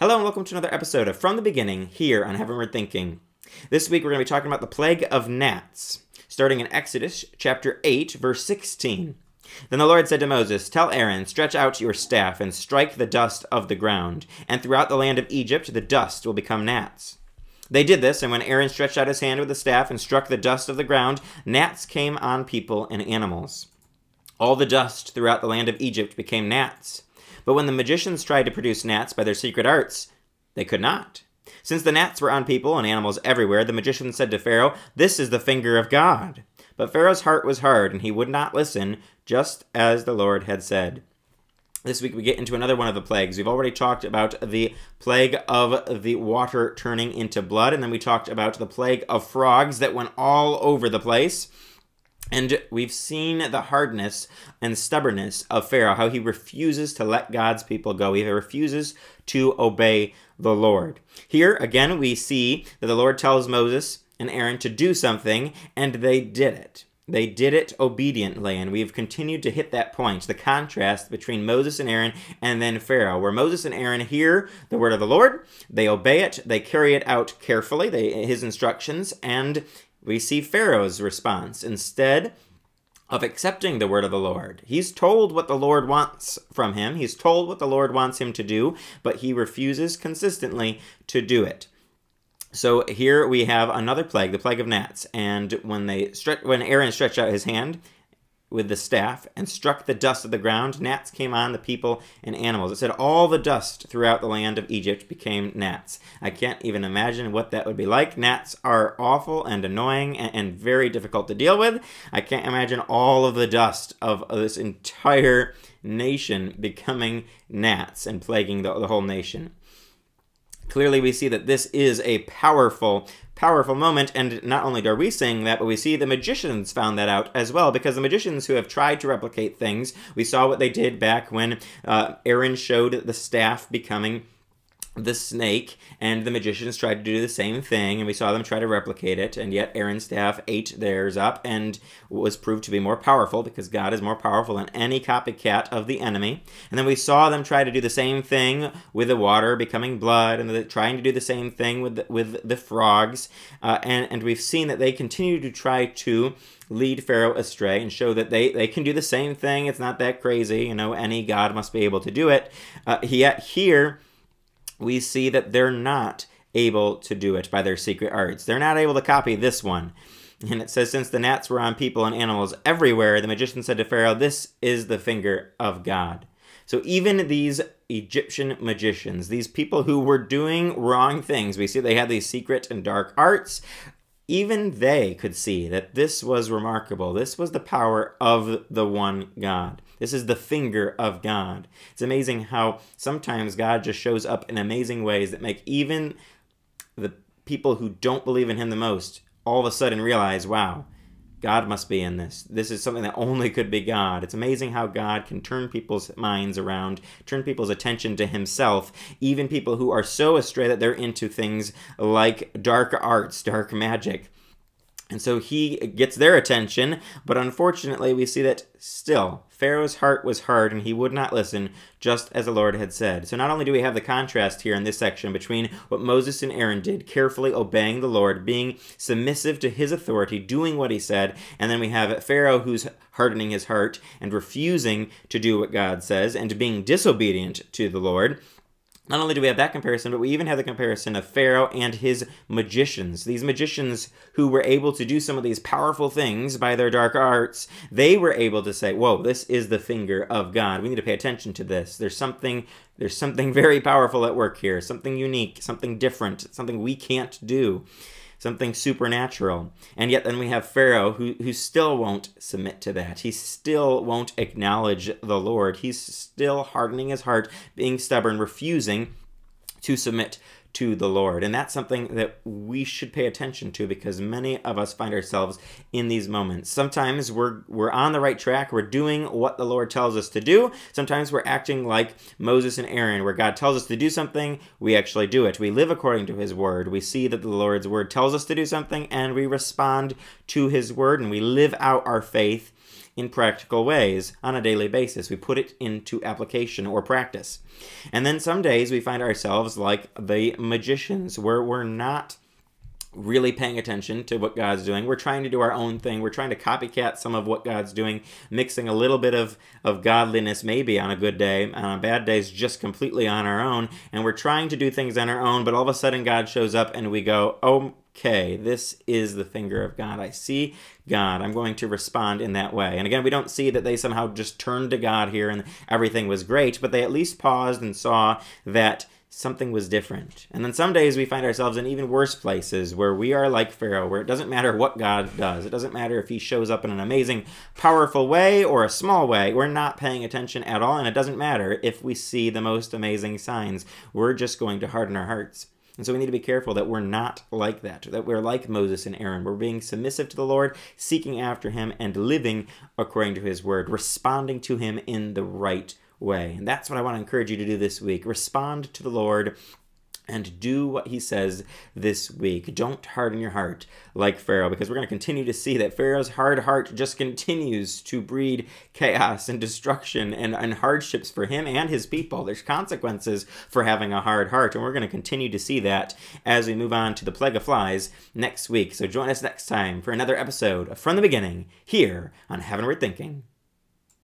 Hello and welcome to another episode of From the Beginning here on Heavenward Thinking. This week we're going to be talking about the plague of gnats, starting in Exodus chapter 8, verse 16. Then the Lord said to Moses, "Tell Aaron, stretch out your staff and strike the dust of the ground, and throughout the land of Egypt the dust will become gnats." They did this, and when Aaron stretched out his hand with the staff and struck the dust of the ground, gnats came on people and animals. All the dust throughout the land of Egypt became gnats. But when the magicians tried to produce gnats by their secret arts, they could not. Since the gnats were on people and animals everywhere, the magicians said to Pharaoh, "This is the finger of God." But Pharaoh's heart was hard, and he would not listen, just as the Lord had said. This week we get into another one of the plagues. We've already talked about the plague of the water turning into blood, and then we talked about the plague of frogs that went all over the place. And we've seen the hardness and stubbornness of Pharaoh, how he refuses to let God's people go. He refuses to obey the Lord. Here, again, we see that the Lord tells Moses and Aaron to do something, and they did it. They did it obediently, and we've continued to hit that point, the contrast between Moses and Aaron and then Pharaoh, where Moses and Aaron hear the word of the Lord, they obey it, they carry it out carefully, his instructions, and we see Pharaoh's response. Instead of accepting the word of the Lord, he's told what the Lord wants from him. He's told what the Lord wants him to do, but he refuses consistently to do it. So here we have another plague, the plague of gnats. And when Aaron stretched out his hand with the staff and struck the dust of the ground, gnats came on the people and animals. It said all the dust throughout the land of Egypt became gnats. I can't even imagine what that would be like. Gnats are awful and annoying and very difficult to deal with. I can't imagine all of the dust of this entire nation becoming gnats and plaguing the whole nation. Clearly we see that this is a powerful moment, and not only are we saying that, but we see the magicians found that out as well, because the magicians who have tried to replicate things, we saw what they did back when Aaron showed the staff becoming the snake, and the magicians tried to do the same thing, and we saw them try to replicate it, and yet Aaron's staff ate theirs up and was proved to be more powerful, because God is more powerful than any copycat of the enemy. And then we saw them try to do the same thing with the water becoming blood, and trying to do the same thing with the frogs, and we've seen that they continue to try to lead Pharaoh astray and show that they can do the same thing. It's not that crazy, you know, any God must be able to do it. Yet here we see that they're not able to do it by their secret arts. They're not able to copy this one. And it says, since the gnats were on people and animals everywhere, the magician said to Pharaoh, "This is the finger of God." So even these Egyptian magicians, these people who were doing wrong things, we see they had these secret and dark arts, even they could see that this was remarkable. This was the power of the one God. This is the finger of God. It's amazing how sometimes God just shows up in amazing ways that make even the people who don't believe in him the most all of a sudden realize, wow, God must be in this. This is something that only could be God. It's amazing how God can turn people's minds around, turn people's attention to himself, even people who are so astray that they're into things like dark arts, dark magic. And so he gets their attention, but unfortunately we see that still Pharaoh's heart was hard and he would not listen, just as the Lord had said. So not only do we have the contrast here in this section between what Moses and Aaron did, carefully obeying the Lord, being submissive to his authority, doing what he said, and then we have Pharaoh who's hardening his heart and refusing to do what God says and being disobedient to the Lord. Not only do we have that comparison, but we even have the comparison of Pharaoh and his magicians. These magicians who were able to do some of these powerful things by their dark arts, they were able to say, whoa, this is the finger of God. We need to pay attention to this. There's something very powerful at work here, something unique, something different, something we can't do, something supernatural. And yet then we have Pharaoh who still won't submit to that. He still won't acknowledge the Lord. He's still hardening his heart, being stubborn, refusing to submit to the Lord. And that's something that we should pay attention to, because many of us find ourselves in these moments. Sometimes we're on the right track. We're doing what the Lord tells us to do. Sometimes we're acting like Moses and Aaron, where God tells us to do something, we actually do it. We live according to his word. We see that the Lord's word tells us to do something, and we respond to his word, and we live out our faith in practical ways on a daily basis. We put it into application or practice. And then some days we find ourselves like the magicians, where we're not really paying attention to what God's doing. We're trying to do our own thing. We're trying to copycat some of what God's doing, mixing a little bit of godliness maybe on a good day, on bad days just completely on our own, and we're trying to do things on our own, but all of a sudden God shows up and we go, okay, this is the finger of God. I see God. I'm going to respond in that way. And again, we don't see that they somehow just turned to God here and everything was great, but they at least paused and saw that something was different. And then some days we find ourselves in even worse places where we are like Pharaoh, where it doesn't matter what God does. It doesn't matter if he shows up in an amazing, powerful way or a small way. We're not paying attention at all, and it doesn't matter if we see the most amazing signs. We're just going to harden our hearts. And so we need to be careful that we're not like that we're like Moses and Aaron. We're being submissive to the Lord, seeking after him, and living according to his word, responding to him in the right way. And that's what I want to encourage you to do this week. Respond to the Lord and do what he says this week. Don't harden your heart like Pharaoh, because we're going to continue to see that Pharaoh's hard heart just continues to breed chaos and destruction and hardships for him and his people. There's consequences for having a hard heart, and we're going to continue to see that as we move on to the plague of flies next week. So join us next time for another episode of From the Beginning here on Heavenward Thinking.